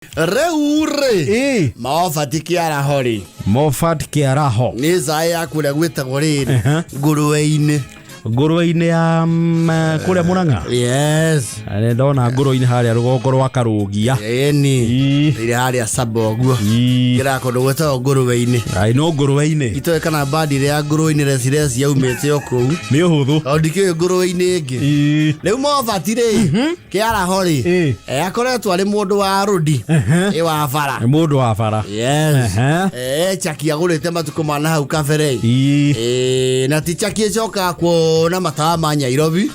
Reure Mofat Kiarahori Mofat Kiaraho Nizaya kule gwita goriri Nguruwe-ini Nguruwe-ini ya kule Murang'a. Yes. Ndona nguruwe-ini haria rugongo rwa Karugia. Eni. Iri haria Saboguo. Kira kondo gweta nguruwe-ini. Ai no nguruwe-ini. Itoe kana bandi ya nguruwe-ini residence yaumete okou. Ni uhuthu. Ondike nguruwe-ini ingi. Riu Mofat ri Kiaraho ri akoretwo ari mundu wa rudi wa bara. Mundu wa bara. Yes. Chaki agurite matuko mana hau kabere. Na ti chaki coka kwa na matama Nairobi.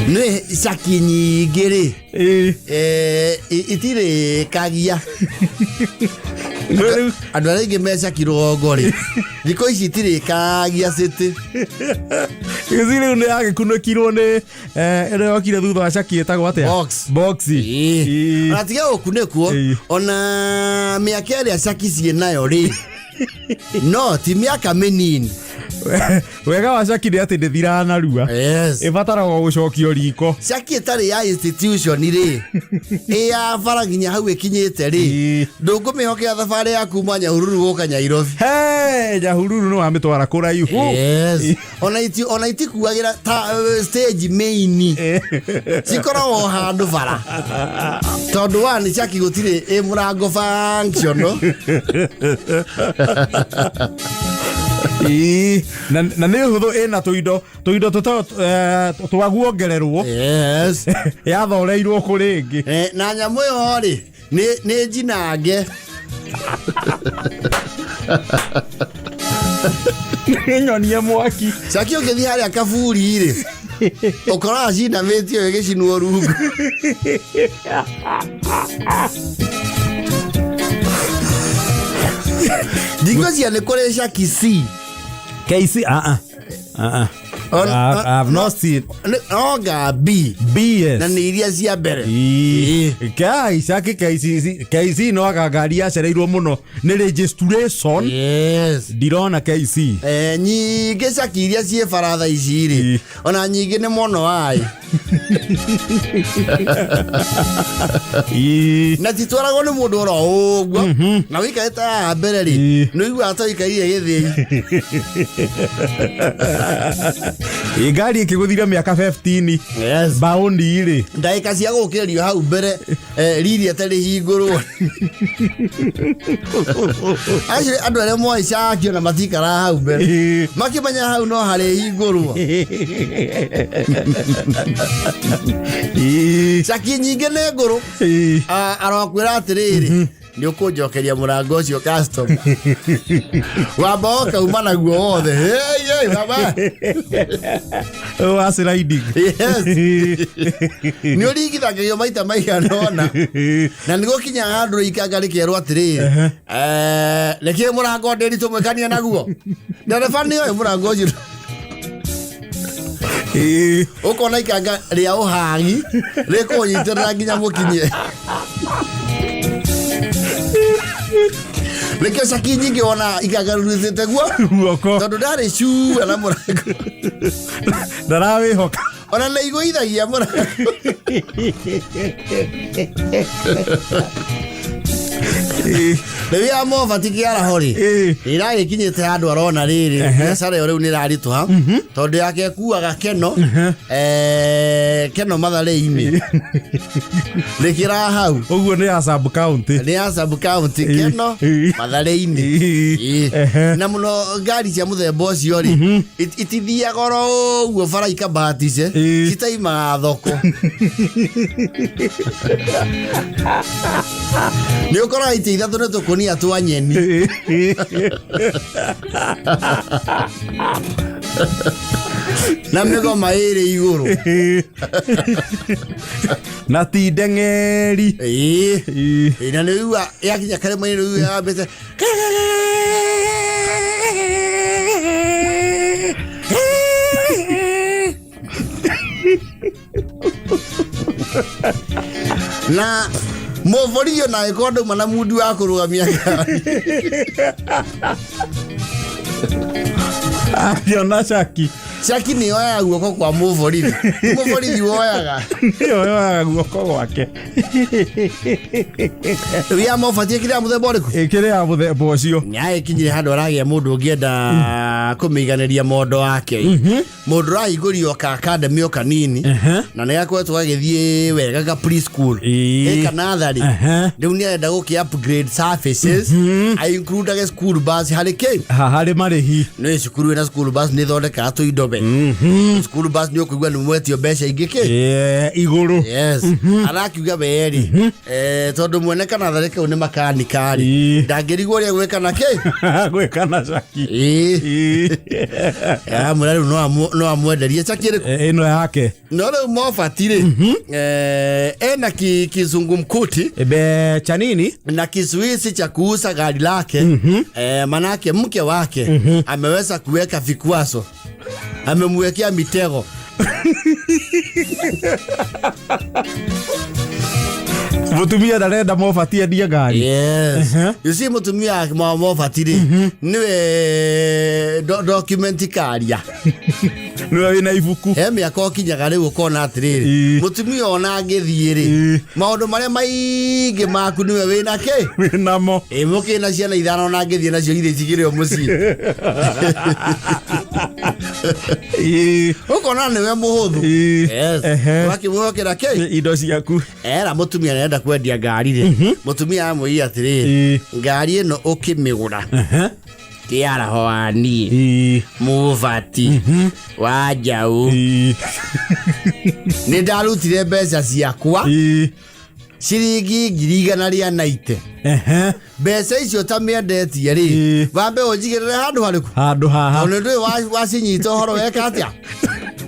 Ne Chaki nyingiri itire kagia. Andu arĩa angĩ me Chaki rũgongo rĩ thikũ ici itire kagia city. Gĩciri nĩ agĩkunũkirwo nĩ ĩrĩa yokire thutha wa Chaki ĩtagwo atĩa? Box. Ona tiga gũkunĩkwo ona mĩaka ĩrĩa Chaki ciĩ nayo rĩ no ti mĩaka mĩnini. Wega wa Chaki nĩ atĩ ndĩthiraga narua. Yes. Ĩbataraga gũcokio riko. Chaki ĩtarĩ ya institution rĩ ya bara nginya hau ĩkinyĩte rĩ ndũngĩmĩhokera thabarĩ ya kuma Nyahururu gũka Nairobi. Nyahururu no amĩtwara kũraihu. Yes. Ona itikuagĩra stage main cikoragwo handũ bara tondũ wa nĩ Chaki gũtirĩ mũrango functional. Na nĩ hũthũ ĩna tũindo twaguongererwo. Yes. Yathoreirwo kũrĩngĩ. Na nyamũ ĩyo rĩ nĩ njinange. Nyonie mwaki. Chaki ũngĩthiĩ harĩa kaburi rĩ ũkoraga cinamĩtio ĩgĩcinwo rungu. Ndingĩcia nĩ kũrĩ Chaki C. KC I've not seen. Oga B. Yes. Na nĩ iria cia mbere. Chaki KC no ngari yacereirwo muno nĩ registration. Yes. Ndirona KC. Nyingĩ Chaki iria ciĩ baratha ici rĩ ona nyingĩ nĩ mono ai. Na titwaragwo nĩ mũndũ ora ũguo na wĩikarĩte haha mbere rĩ nĩ ũiguaga ta wĩikarire gĩthĩi. Ngari ĩkĩgũthira mĩaka 15. Yes. Baundi rĩ ndagĩka cia gũkĩrĩrio hau mbere riri atarĩ hingũrwo. Acio andũ arĩa moĩ Chaki ona matikaraga hau mbere makĩmenya hau no harĩ hingũrwo. Chaki nyingĩ nĩ ngũrũ arokwĩra atĩrĩrĩ nĩ ũkũnjokeria mũrango ũcio custom wamba ũkauma naguo wothe. Baba was riding. Yes. Nĩ ũringithagĩrio maita maigana ona na nĩ gũkinya handũ rĩikanga rĩkerwo atĩrĩrĩ rekei mũrango ndĩri tũmwĩkanie naguo ndereba nĩ oĩ mũrango ũcio ũkona ikanga rĩa ũhangi rĩkũnyitĩrĩra nginya mũkinyie. Reke Chaki nyingĩ ona ikanga rũrĩte guoko tondũ ndarĩ cua na mũrango ndarawĩhoka ona nĩ igũithagia mũrango. Rĩu ya Mofat Kiaraho rĩ ĩragĩkinyĩte handũ arona rĩrĩ biacara ĩyo rĩu nĩ ĩraritũha tondũ yake ĩkuaga Keno Mathare-inĩ rĩkĩra hau ũguo nĩ ya sub county. Nĩ ya sub county Keno Mathare-inĩ. Na mũno ngari cia mũthemba ũcio rĩ itithiaga oro ũguo bara ikambahatice citaimaga thoko. Nĩ ũkoraga itĩ ithatũ nĩ tũkũnia twa nyeni. Na mĩgoma ĩrĩ igũrũ na ti ndeng'eri. Na nĩ ũigua yakinya karĩma-inĩ nĩ ũigua yambĩte na mũboriyo na ĩkondo mana mundu wa kũrũgamia ngari. Akiona Chaki Chaki ni oya guoko kwa muvorithi. Muvorithi woyaga. Oyaga guoko gwake. Ria mofatie kira muthemba uriku. Kira muthemba ucio. Nyae kinyire handu aragia mundu ungienda kumiganeria mondo wake. Mundu raigurio ka academy kanini. Na nä gakoretwo gagithie wega ga preschool kanatharä rä u nä arenda gå kä upgrade surfaces include school bus harä kä harä marä hi nä cukuru na school bus nä thondekaga tå indo be school bus nä å kå igua nä mwetio mbeca ingä kä igå rå arakiuga werä tondå mwene kanatharä kä u nä makanikari ndangä rigwo rä a gwä kana kä gwä kana caki mwä rä u no amwenderie caki rä ä no yake no rä u mobatirä ena kizungumkuti cha nini na kizuizi cha kuuza gari lake manake mke wake ameweza kuweka vikwazo, amemwekea mitego mutumia ndarenda mobatie ndia ngari. Yes. You see mutumia mobatire niwe document karia niwe wina ibuku miaka okinyaga riu ukona atiriri mutumia ona ngithiiri maundu maria maingi maku niwe wina ki winamo mukina ciana ithano na ngithie nacio ithe cigireo mucii ukona niwe muhuthu. Yes. Wakimwokera ki indo ciaku era mutumia nenda kwendia ngari ri mutumia amwiri atiriri ngari ino ukimigura tiara hoani muvati wajau ni ndarutire mbeca ciakwa ciringi 190 mbeca icio ta miendetie ri bambe unjigirire handu hariku handu haha ona ndui wacinyita horo weka atia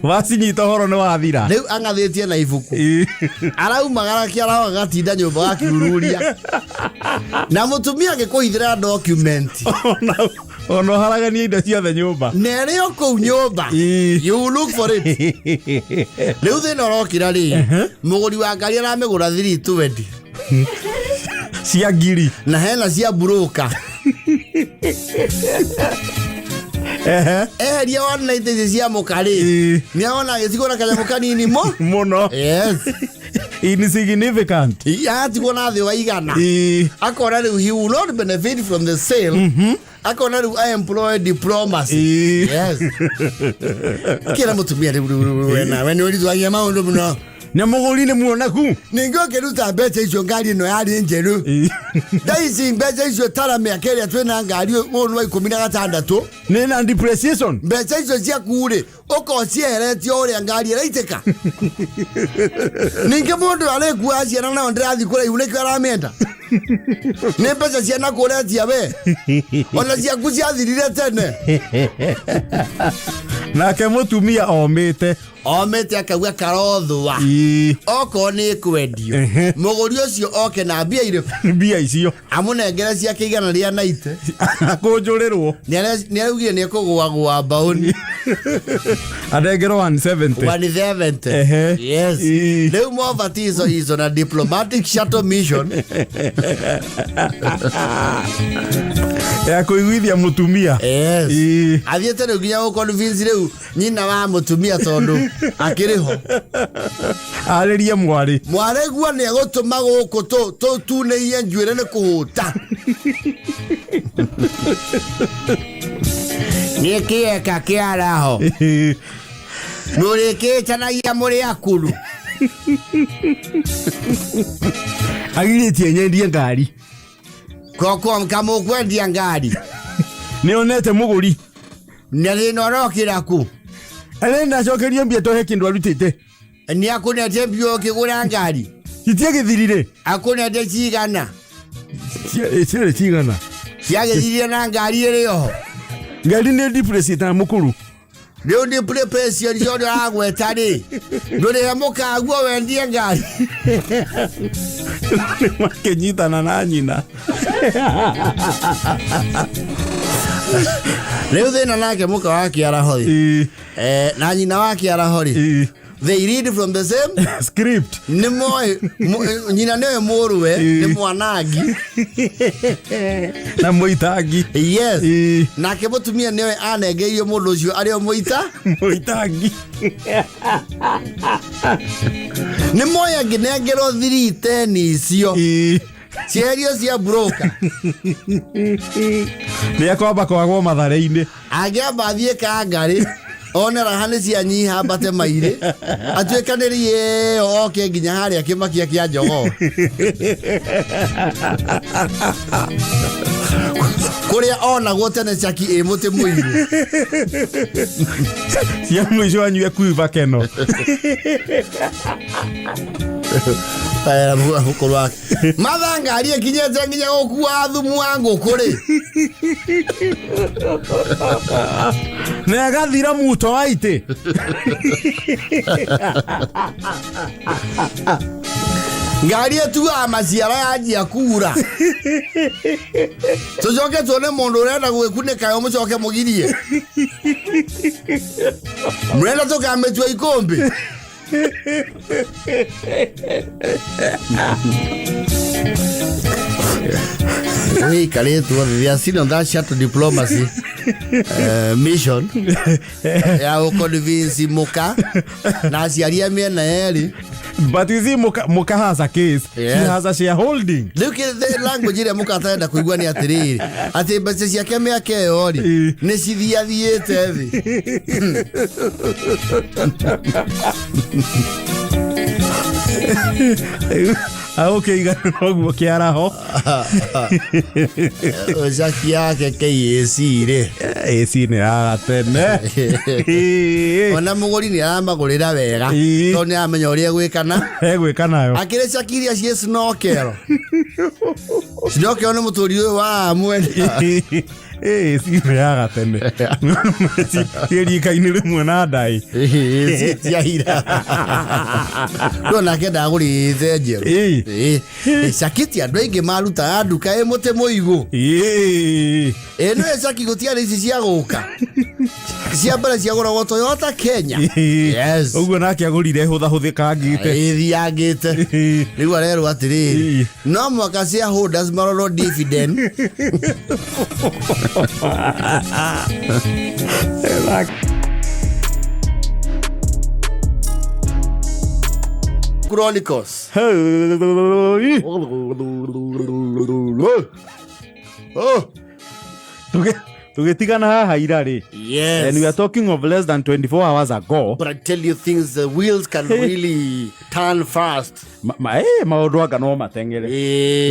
wacinyita horo ni wathira riu angathitie na ibuku araumagara kiara gatinda nyumba gakiururia na mutumia agikuhithira document ono haragania indo ciothe nyumba nere oko nyumba you look for it riu thina urokira ri muguri wa ngari aramigura 320 cia ngiri na hena cia broker eheria 190 cia mukari niaona gĩtigona kanyamu kanini muno. Yes. Insignificant. Yatigwo na thĩ wa igana akona rĩu he will not benefit from the sale. Akona rĩu employed diplomacy. Yes. Kira mutumia rĩu wena we nĩ ũrithagia maũndũ mũno na muguri ni muonaku ningo keruta mbeca icio ngari no yari njeru daisi mbeca icio tara mĩaka ĩrĩa twĩna ngari ũnu wa 16 ni na depreciation mbeca icio cia kure uko cieheretio ũrĩa ngari ĩraitĩka ninge mũndũ arĩkua ciana na ndĩrathi kũrĩa iunĩkio aramenda nĩ mbeca ciana kũretia we ona ciaku ciathirire tene nake mutumia omete akauga karothwa oko nĩ kwendio mũgũri ũcio oke na mbia irĩkũ mbia icio amunengere ciake igana rĩa 90 akũnjũrĩrwo nĩaraugire nĩ kũgũagũa mbaũni adengerwo 170 yes rĩu mobatizo hizo na diplomatic shuttle mission ya kuiguithia mutumia athiĩte rĩu nginya gũconvince rĩu nyina wa mutumia tondũ akĩrĩho arĩrie mwari gua nĩ egũtũma gũkũ tũtunĩie njuĩrĩ nĩ kũhũta nĩ kĩeka kĩaraho mũrĩkĩtanagia mũrĩ akuru agirĩtie nyendie ngari kamũkwendia ngari nĩ onete mũgũri na thĩna ũrokĩra ku arenda cokerio mbia tũhe kĩndũ arutĩte nĩ akũnete mbia ũkĩgũra ngari itiagĩthirire akũnete cigana ciarĩ cigana ciagĩthirire na ngari ĩrĩ oho ngari nĩ depreciate na mũkũrũ rĩu depreciation ciothe aragweta rĩ ndũrĩhe mũkaguo wendie ngari makĩnyitana na nyina rĩu thĩna nake mũka wa kĩaraho rĩ na nyina wa kĩaraho rĩ they read from the same script. Ni moe nyina newe mũrũwe ni mwanangi na mũitangi. Yes. Nake mũtumia newe anengeirio mũndũ ũcio arĩ o mũitangi. Ni moya nginengerwo 310 icio. Serio cia broker. Ni akwamba kwagwo matharĩ-inĩ. Agĩamba athiĩ Kangari. Ona rahane cia nyiha mbate maire. Atuĩkanĩrie oke nginya harĩa kĩmakia kĩa Njogoo. Kũrĩa onagwo tene caki ĩ mũtĩ mũirũ. Cia mũico anyue kuiva keno. Mathangari akinyete nginya gũkua thumu wa ngũkũ rĩ. Na agathira muto wa itĩ. Ngari etuaga maciara yanjia kura. Tucoke tuone mũndũ ũrenda gwĩkunĩka yo mũcoke mũgirie. Mrenda tũkamĩtua ikũmbĩ. We karetu they are still on that shuttle diplomacy mission ya convince muka na aciaria miena eri. But you see muka has a case. Yes. He has a shareholding. Look at the language ile muka ataenda kuigua ni atiriri ati mbeca ciake miaka yori ni cithiathiite thi. Okay, igano kiaraho. Zaki yake KAC re. AC ni agatene. Ona muguri ni amagurira wega. To ni amenya uria gwikana. Gwikana yo. Akire shakiria cie snorkel. Snorkel ni muturi wa amwe. Sine agatene. Tiri kaini rimwe na ndai. Tiaira. Ndona kenda guri thejeru. Shakiti andũ aingĩ maruta nduka ĩ mũtĩ mũigũ. No ecaki gũtiarĩ ici cia gũka. Cia mbere ciagũragwo Toyota Kenya. Yes. Ũguo nake agũrire hũthahũthĩkangĩte. Thiangĩte. Rĩu arerwo atĩrĩrĩ. No mwaka shareholders marorwo dividend. Chronicles. Tugetigana haha irari. Yes. And we are talking of less than 24 hours ago. But I tell you things, the wheels can really turn fast. Maũndũ anga no matengere.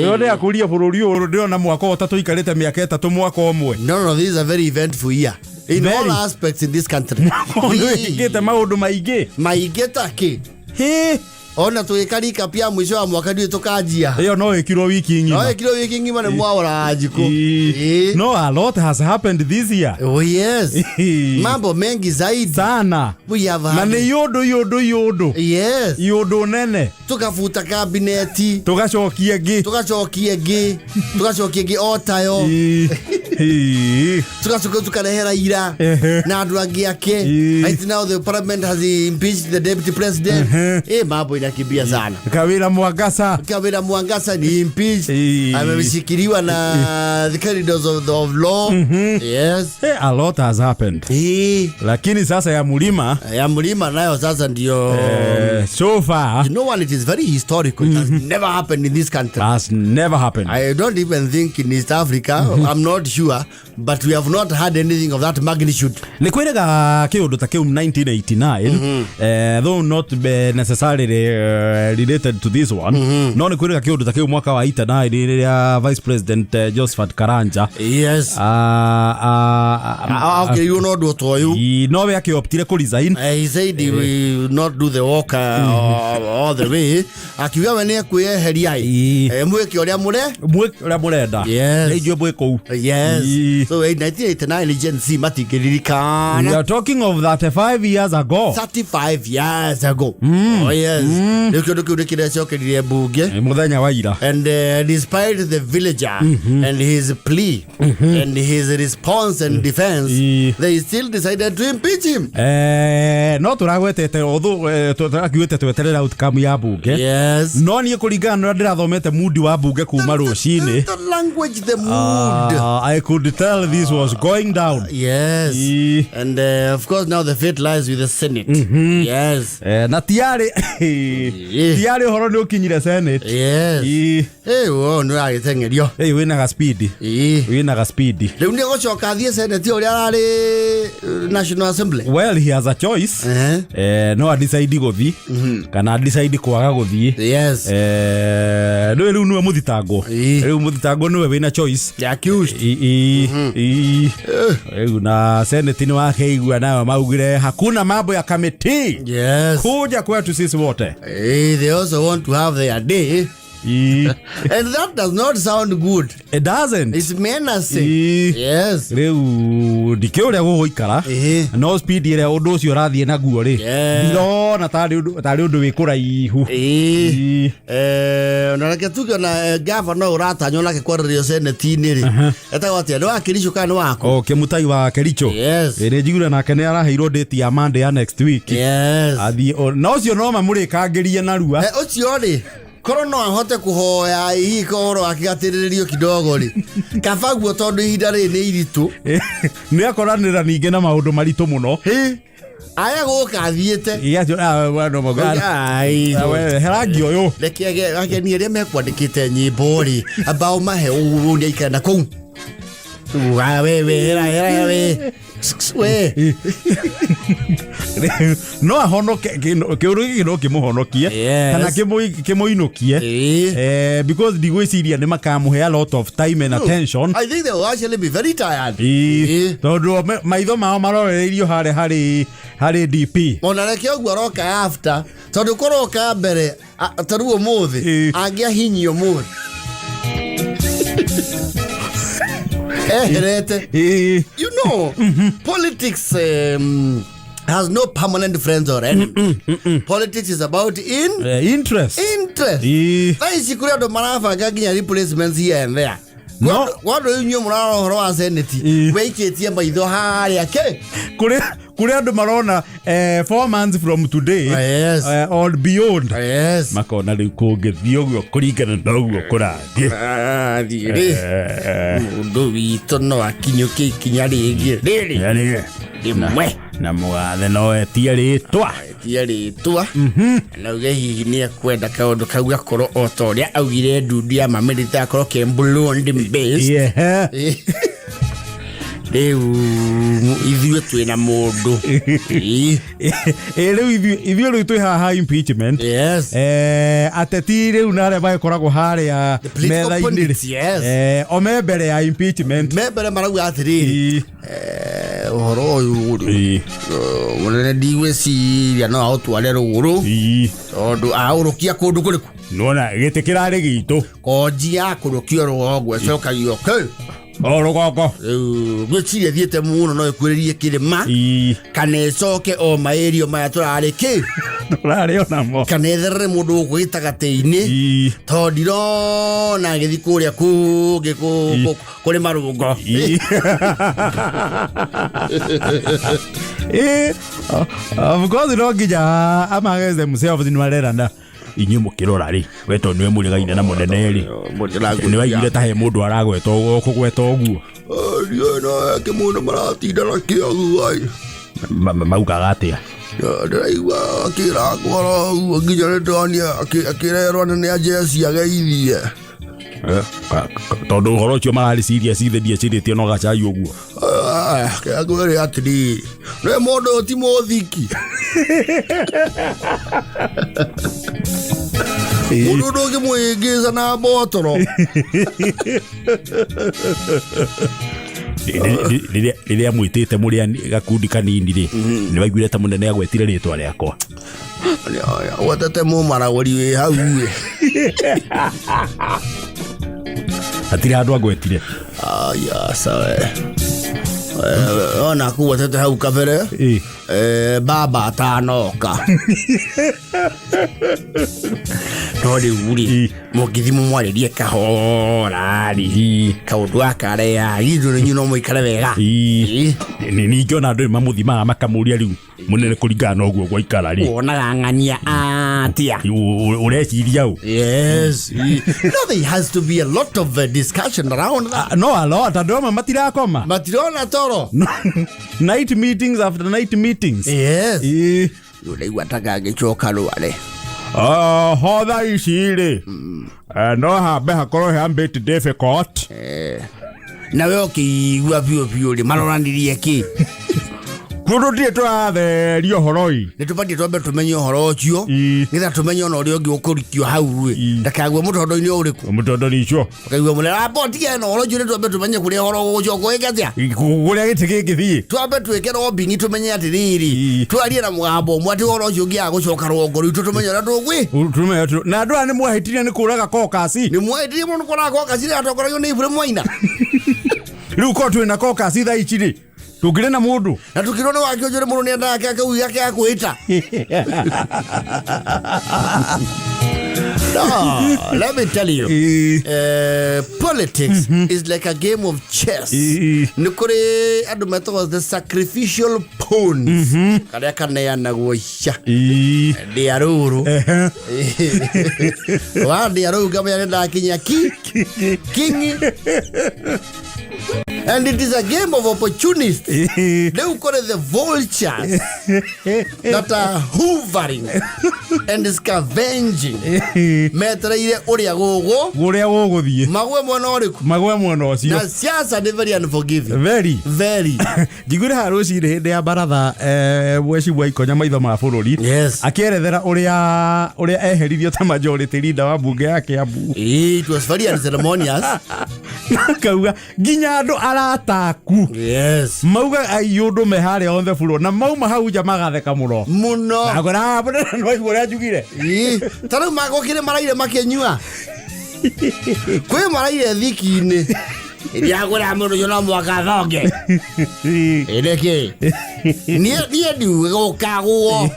Yone akuria bũrũri ũyũ ndĩrona mwaka ũtatũ ikarĩte mĩaka ĩtatũ mwaka ũmwe. No, this is a very eventful year. In all aspects in this country. Gĩte maũndũ maingĩ. Maingĩ taki. Ona tuikarika pia mwisho wa mwaka ndio tukanjia. Hiyo no ikiro wiki ngima. No ikiro wiki ngima ni mwaora jiko. No, a lot has happened this year. Oh yes. Mambo mengi zaidi sana. We have had. Na ni yodo. Yes. Yodo nene. Tukafuta kabineti. Tugacokia gi. Tugacokia gi otayo. Tukarehera ira. Na andu angi ake. Right now the parliament has impeached the deputy president. Mambo inakibia sana. Kawira Mwangasa ni impeached. Ameshikiliwa na the corridors of law. Yes. A lot has happened. Lakini sasa ya mulima nayo sasa ndio so far. You know what, it is very historical. It has never happened in this country. Has never happened. I don't even think in East Africa. I'm not sure, but we have not had anything of that magnitude. Nikwiraga kiundu ta kiu 1989, though not necessarily related to this one. No nikwiraga kiundu ta kiu mwaka wa 89 rĩrĩa Vice President Josephat Karanja. Yes. Okay, you know do to you. No we akioptire ku resign. He said he will not do the work all the way. Akiuga we ne kweheria. Mweke ũrĩa mũrenda. Yes. Ĩjwe bwe kũu. Yes. Yes. So 1989 Gen Z matikirikana. We are talking of 35 years ago. 35 years ago. Oh yes. Muthenya wa ira. And despite the villager and his plea and his response and defense, they still decided to impeach him. No turagwetete although turakiwete tweterera outcome ya bunge. Yes. No nie kuringana na ndirathomete mood wa bunge kuma rucini. The language, the mood. I could tell this was going down. Yes. And of course now the fate lies with the Senate. Yes. Na tiare horo ni ukinyire Senate. Yes. No agitengerio. Wina ga speed. Wina ga speed. Riu ni gocoka thie Senate uri arari National Assembly. Well, he has a choice. No decide guthi kana decide kwaga guthi. Yes. No riu niwe muthitango. Riu muthitango niwe wina choice. The accused. Na Senate ni wakeigua nayo maugire hakuna mambo ya committee. Yes. Kuja kwetu sisi wote. They also want to have their day. And that does not sound good. It doesn't. It's menacing. Yes. Riu dikio ria gugoikara no speed ire undu ucio rathie naguo ri ndirona tari undu wikura ihu onareke tuko na governor uratanyo nake kwaririo seneti-ini ri etagwo atia ndo akirisho kana wako Kimutai wa Kericho. Yes. Ire njigura nake ni araheirwo date ya Monday ya next week. Yes. Athi no ucio no mamurikangirie narua ucio ri koro no ahote kuhoya ihikoro akigatiririo kidogo ri kabaguo tondu ihinda ri ni iritu ni akoranira ninge na maundu maritu muno aya guka thiete iacio no mogara herangi uyu rekege ageni ria mekwandikite nyimbo ri ambao mahe ni ikana kou we no ahonoke kiuru giki no kimuhonokie kana kimuinukie because digwiciria ni makamuhe a lot of time and attention. I think they will actually be very tired. Tondu maitho mao marorereirio hari DP ona reke ogwo roka after tondu koroka mbere taruo muthi angia hinyio muthi you know, politics has no permanent friends or enemies. Politics is about interest. Thaisi kuria ndo marabanga nginya replacements here and there. No, what do you muraro horo wa senate weikitie maitho haria ke kuria andu marona 4 months from today. Yes. Or beyond. Yes. Makona riu kungithio guo kuringana na uguo kurathie mundu wito no akinyuke ikinya ringi riri rimwe na mwathe no etie ritwa na uge hihi ni ekwenda kaundu kau gakorwo o ta uria augire ndundi ya mamerita akorwo ke blonde based. Riu ithuĩ twĩna mũndũ ithuĩ twi haha impeachment. Yes. Ateti riu na aria bakoragwo haria metha-inĩ o me mbere ya impeachment me mbere marauga atiriri ũhoro ũyũ mũnene ndigwĩciria no aũtware rũgũrũ tondũ aũrũkia kũndũ kũrĩkũ nona gĩtĩ kĩrarĩ gitũ konji ya kũrũkio rũgongo ĩcokagio rũgongo gwĩciria thiĩte mũno no ĩkwĩrĩrie kĩrĩma kana ĩcoke o maerio maya tũrarĩ onamo kana etherere mũndũ gũkũ gĩtagatĩ-inĩ tondũ ndirona gĩthi kũrĩa kũngĩ kũrĩ marũngo of course no nginya amageze themselves ni marerana inyu mukirora ri weto niwe murigaine na munene ri ni waigire ta he mundu aragweta uguo kugweta uguo no ke mundu maratinda na kiagu ai maugaga atia ndiraigua akirangora uguo nginya ndonia akirerwo ni ajeci ageithie tondu horo cio marari serious ithendia ciritio no gacai uguo kagwere atiri no mundu ti muthiki mundu ndoge mwingiza na botoro riria mwitite muria gakundi kanini ri ni waiguire ta munene agwetire ritwa riakwa watete mumaragori wi hau we atiri andu agwetire Ya sawa. Ona kuwa tete hau kabere. Baba atanoka. Nodi uri. Mugithimu mwaririe kahora ri. Kaundu akare ya hizo nyuno moikare wega. Ni ngona andu mamuthimaga makamuria riu munene kuringana uguo gwa ikara ri. Ona ngania atia. Ureciria u. Yes. There has to be a lot of discussion around that. No, a lot. Andoma matirakoma. Matirona toro. Night meetings after night meetings. Yes. Yule wataka gichoka rwale. Hotha iciri. No hambe hakorwo hambite difficult. Na we ukigua biu ri maroranirie ki. Kundu tie twatherio horoi. Ni tubati twambe tumenye horo ucio. Nitha tumenye ona uri ungi ukurikio hau ri. Ndakagwe mutondo-ini uriku. Mutondo-ini icio. Ukagwa mule rapoti ya horo ucio ni twambe tumenye kuria horo ucio goegatia. Kuria giti githii. Twambe tweke robingi tumenye atiriri. Twarie na mugambo mwati horo ucio ngia gucoka rwongo ritu tumenye na tugwi. Tumenye na andu ani mwahitirie ni kuraga kokasi. Ni mwahitirie muno kuraga kokasi ri atokoragio ni ibure mwaina. Riu ko twina kokasi tha ichiri. Tugire na mundu na tukirone wake ujure muno ni ndake akau yake akuita. No, let me tell you, politics is like a game of chess. Nikore adu meto the sacrificial pawns. Kada kana na gosha. Diaruru. Wa diaruru kama yenda kinya king. And it is a game of opportunists. They call it the vultures that are hoovering and scavenging. Metra ile uria gogo thie. Magwe mwana oriku. Magwe mwana ocio. Na siasa ni very unforgiving. Very. Jigure haruci hinde ya baratha weci wa ikonya maitho ma bururi. Yes. Akierethera uria eherithio ta majority leader wa bunge yake Abu. It was very unceremonious. Kauga ginya andu arataku. Yes. Mauga ayundu me hare on the floor na mauma hau jamaa gatheka muno. Agora bwana no igore ajugire. Tara magokire maraire makenyua. Kwe maraire thiki-ini. Iria gura mundu yona mwaka thonge. Eleke. Nie diu go kaguo.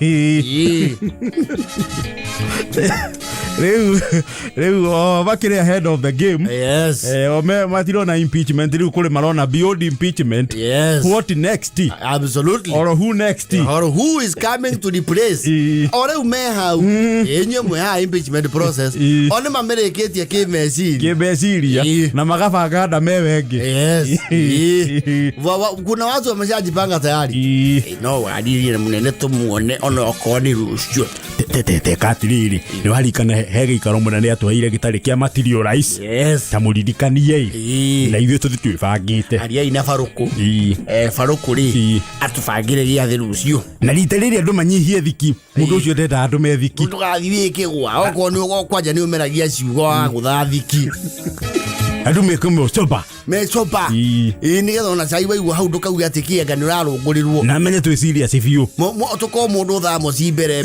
Reu bakire ahead of the game. Yes. Matirona impeachment riu kuri marona beyond impeachment. Yes. What next? Absolutely. Or who next? Or who is coming to replace? Or ume hau enye mwe ha impeachment process. One mamereketie kimeciria na magabanga nda mewenge. Yes. Kuna watu wameshajipanga tayari. No wadirie munene tumuone ona okoni rucio. Tete katiriri ni warikana hege ikaro munene atwaire gitari kia materialize. Yes. Tamuririkanie na ithuĩ tutibangite aria ina faruku faruku ri atubangire giathi rucio na rita rĩrĩa andũ manyihie thiki mũndũ ũcio ndenda andũ me thiki tugathie kigwa oko ni kwanja ni umeragia ciugo gutha thiki andũ mekome soba nigetha ona cai waigua hau ndukauga ati kienga ni urarungurirwo na menye twĩ serious biũ tuko mundu thamo ci mbere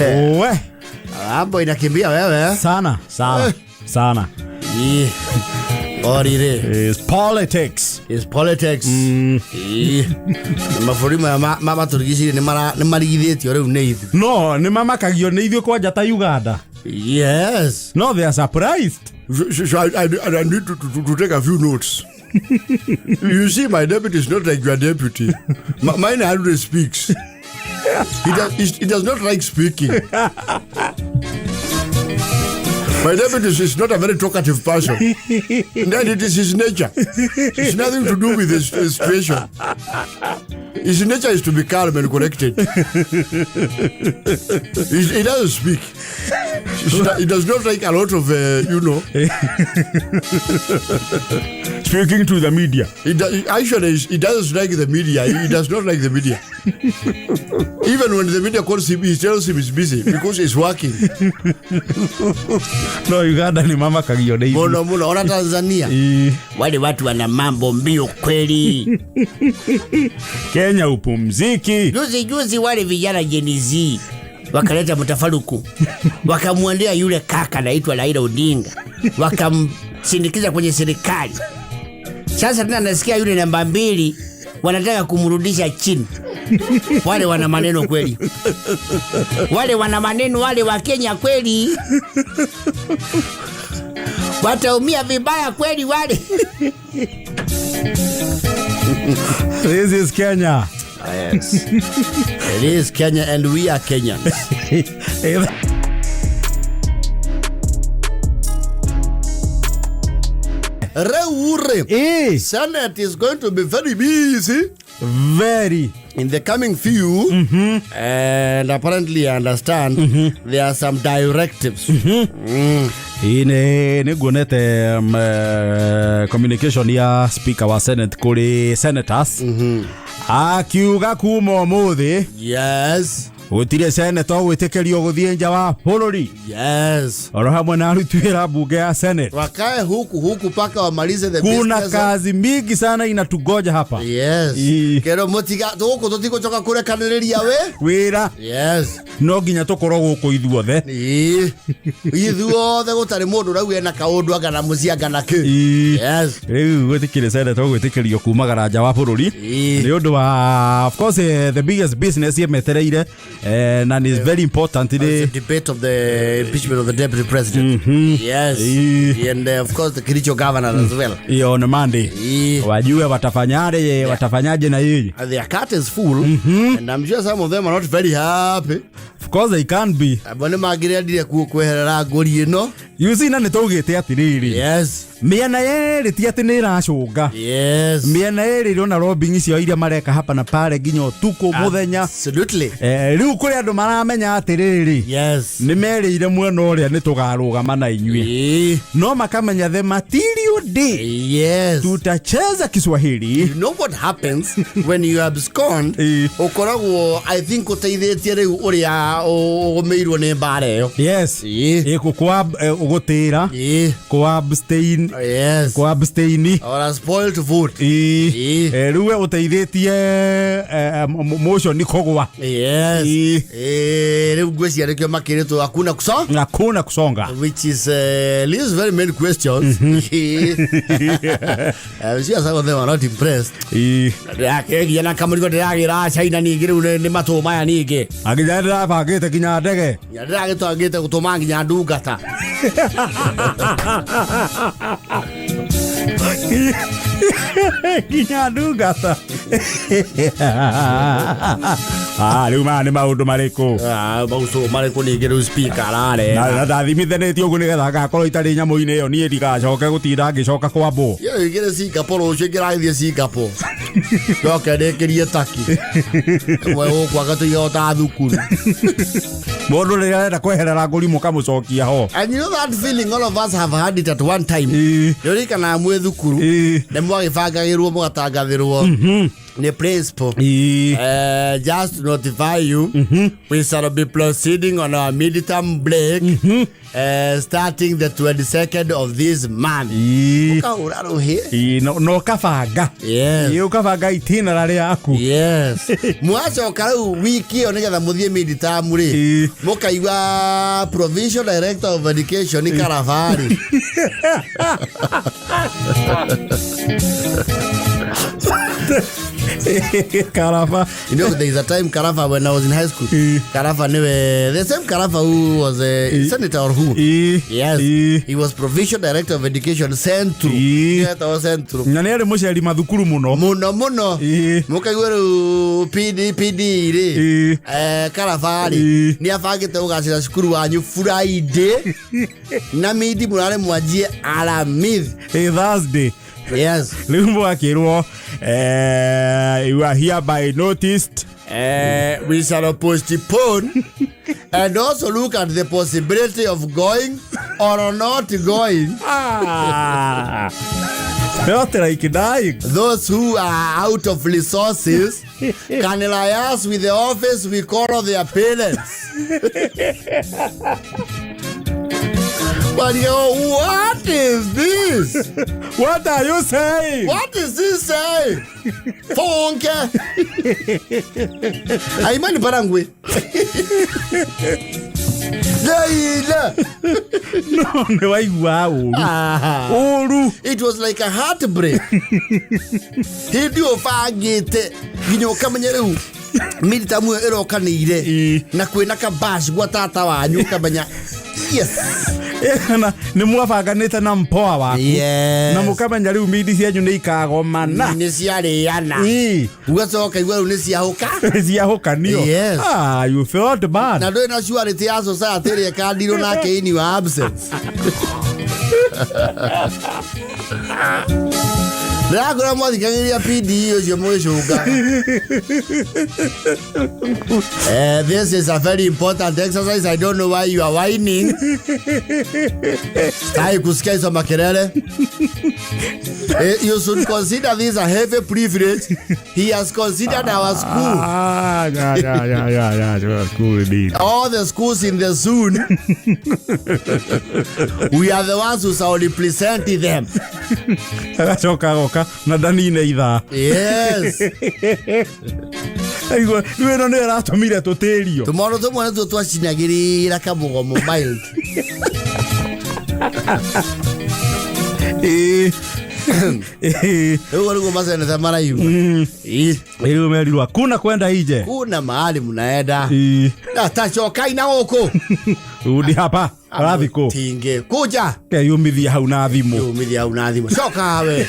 owe ambo inakimbia wewe sana orire is politics mafurima mama turigicire ni marigithitio riu ni ithu no ni mamakagio ni ithuĩ kwanja ta Uganda. Yes. No, they are surprised. So I need to take a few notes. You see, my deputy is not like your deputy. Mine hardly speaks. He does not like speaking. My deputy is not a very talkative person. Then it is his nature. It's nothing to do with his situation. His nature is to be calm and collected. He doesn't speak. He does not like a lot of, speaking to the media. He doesn't like the media. He does not like the media. Even when the media calls him, he tells him he's busy because he's working. No, Uganda ni mama kagio na hivi. Muno ona Tanzania. Wale watu wana mambo mbio kweli. Kenya upumziki. Juzi wale vijana Gen Z wakaleta mtafaruku, wakamwendea yule kaka anaitwa Raila Odinga, wakamsindikiza kwenye serikali. Sasa tena nasikia yule namba 2 wanataka kumrudisha chini. Wale wana maneno kweli, wale wana maneno, wale wa Kenya kweli wataumia vibaya kweli wale. This is Kenya. Yes. It is Kenya and we are Kenyans. Senate is going to be very busy. Very. In the coming few, and apparently I understand there are some directives. Ine nguonete communication ya speaker wa Senate kuri senators. Akiuga kuma umuthi. Yes. Gutire senator gwitikirio guthie nja wa bururi. Yes. Oro hamwe na arutwira bunge ya Senate. Wakae huku paka wamalize the business. Kuna business. kazi mingi sana inatugoja hapa. Yes. Kero motiga tuko tutiko choka kurekaniriria we. Wira. Yes. No ginya tukoro guku ithuothe. Ithuothe gutari mundu rau ena kaundu anga na mucianga na ki. Yes. Riu gwetikire senator gwitikirio kumagara nja wa bururi. Ni undu wa of course the biggest business yemetereire. And it's very important the debate of the impeachment of the deputy president. Yes. And of course the Kericho governor as well. On Monday. Wajue watafanyaje na yeye. Their cart is full, and I'm sure some of them are not very happy. Of course they can't be. Abone magire ndire kweherera ngori ino. You see nani tugite atiriri. Yes. Miena yeri ti ati ni iracunga. Yes. Miena yeri rona lobbying icio iria mareka hapa na pale nginya tuko muthenya. Absolutely. Riu kuri andu maramenya atiriri. Yes. Ni merire mwena uria ni tugarugama na inyui. No makamenya the material day. Yes. Tutacheza Kiswahili. You know what happens when you abscond? Ukoragwo I think uteithitie riu uria umeirwo ni mbare yo. Yes. Kwa ugutira. Kwa abstain. Yes. Kwa abstaini. Or a spoiled vote. Riu uteithitie motion ni kogwa. Yes. Riu gweci arikio makiritwo hakuna kusonga. Which is leaves very many questions. I'm sure some of them are not impressed. Yana kamurigo ndiragira China ningi riu ni matuma ningi. Agijara bagite kinya ndege. Ndagitwagite gutuma nginya ndungata. Kinya ndungata. Riu mani maundu mariku. Mauso mariku ningi riu speaker arare. Na thathimithanitio uguo nigetha ngakorwo itari nyamu-ini iyo nie ndigacoke gutinda ngicoka kwambo. Yo igire Singapore ucio ngiraithie Singapore. Yoke ndekirie taki. Mwe ukwaga tuyota thukuru. Mundu riria arenda kweherera nguri mukamucokia ho. And you know that feeling all of us have had it at one time. Yori kana mwe thukuru. Ne mwagibangagirwo mugatangathirwo. The principal just to notify you, we shall be proceeding on our midterm break starting the 22nd of this month. Ukauraro here? No kafanga. Yes. Ukafanga itinerary yaku. Yes. Mwacoka riu wiki iyo nigetha muthie midterm ri. Mukaigwa provincial director of education Karafari. Karafa. You know, there is a time Karafa when I was in high school. Karafa never. The same Karafa who was a senator or who? Yes. He was provincial director of education Central. Central. Na nere muceri mathukuru muno. Muno. Mukaigweru PD ri. Karafa ri. Ni afagite ugacira cukuru wanyu Friday. Na midi murare mwanjie Alhamisi. Thursday. Yes. Lumbo akirwo you are hereby noticed. We shall postpone and also look at the possibility of going or not going. Not like dying. Those who are out of resources can liaise with the office we call their parents. But what is this? What are you saying? What is this saying? Fonke. Aimani parangwe. No, ne waigua uru. It was like a heartbreak. Hindi ufangite nginya ukamenya riu milita mwe irokanire na kwina kabash gwa tata wanyu kamenya yes. Na ni mwabanganite na mpoa waku. Yes. Na mukamenya riu midi cianyu ni ikagomana. Ni ciariana. Ugacoka igwa riu ni ciahuka. Ciahukanio. Yes. You felt bad. Na ndoi na surety ya society ri kandirwo nake in your absence. Ndagora mwathikagĩrĩria PD ũcio mwĩcũnga. This is a very important exercise. I don't know why you are whining. Stai kusikia hizo makelele. You should consider this a heavy privilege. He has considered our school. Yeah. School indeed. All the schools in the zone. We are the ones who shall represent them. Agacoka na danine itha. Yes. Aigo, niwe no nera atumire tutirio. Tomorrow tumwe nĩ twacinagĩrĩra kamugomo mild. Wewe uko masana za maraibu. Hiyo melirwa kuna kwenda ije. Kuna mahali mnaenda. Tachoka ina huko. Udi hapa. Arathiko. Tinge. Kuja. Ke yumithia hau na thimu. Yumithia hau na thimu. Coka we.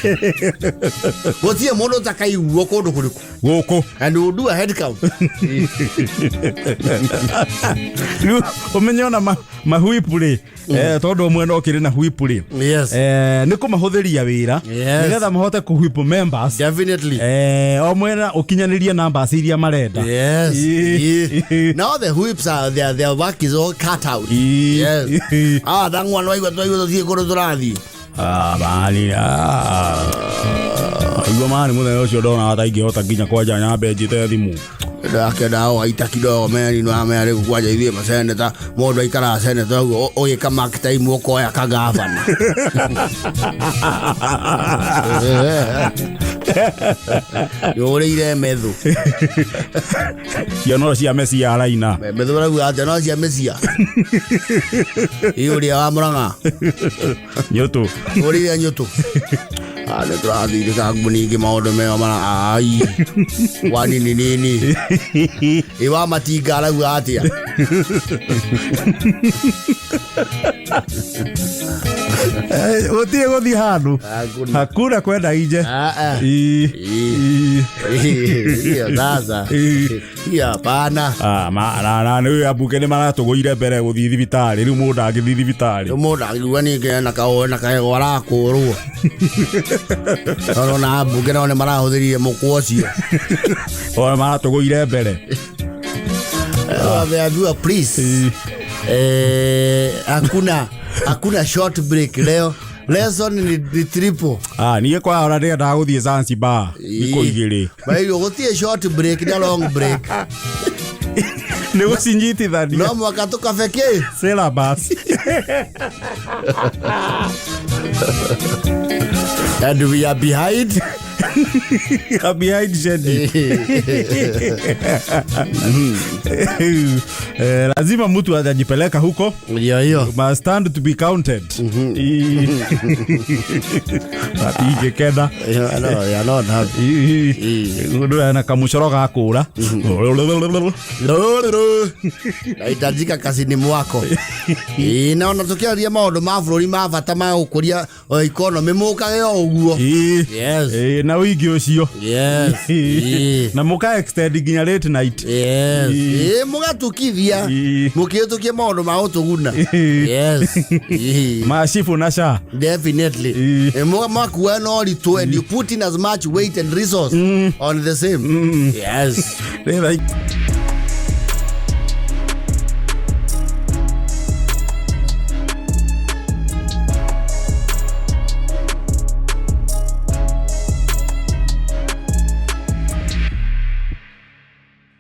Gotie mundu takaiguo kundu kuriku. Guku. And we'll do a head count. Umenyona mahuipuri. Tondu mwe no kiri na huipuri. Yes. Ni kumahuthiria wira. Nigetha mahote kuhuipu members. Definitely. O mwena ukinyaniria numbers iria marenda. Yes. Now the whips are their work is all cut out. Yes. Dangwa waigwa tuthie kuru turathi. Bali Igwa mani muthenya ucio ndona ataingihota nginya kwanja nyambe njite thimu. Ndakenda waita kidogo meni no amere kwanja ithie maseneta mundu aikara seneta uguo ugika mark time ukoya kagavana. Yore methu. Yo no cia mesia araina. Methu ragu ate no cia mesia. Iyuri wa Murang'a. Nyoto. Uri nyoto. Ale turathi rikaguni ngi maundu meo mara ai. Wani nini. Iwa matinga ragu atia. Utie guthi handu. Hakuna kwenda ije. Iyo sasa. Iyo hapana. Na ni abuke ni maratugũire mbere guthi thibitari riu mundu agithi thibitari. Mundu agiwa ni na kaego arakurwo. Na abuke no ni marahuthirie mukwo cio. O maratugũire mbere. Please. Hakuna short break leo. Lesson ni triple. Niye kwa ora ndenda guthie Zanzibar. Niko igiri. Bayo guthie short break na long break. Ni gucinyitithania. No mwaka tukafeke. Syllabus. And we are behind. Behind Jenny. Lazima mtu ajipeleka huko. Hiyo. Must stand to be counted. Ati kenda. Ya no happy. Ndio ana kamushoro gakura. Naitajika kazini mwako. Naona tukiaria maundu ma bururi ma bata ma gukuria economy mukage o uguo. Yes. Na wigi ucio. Yes. Na muka extend nginya late night. Yes. Mugatukithia. Mukitukie maundu ma utuguna. Yes. Mashifu na sha. Definitely. Mugakuwa no ritu and you put in as much weight and resource on the same. Yes. Right.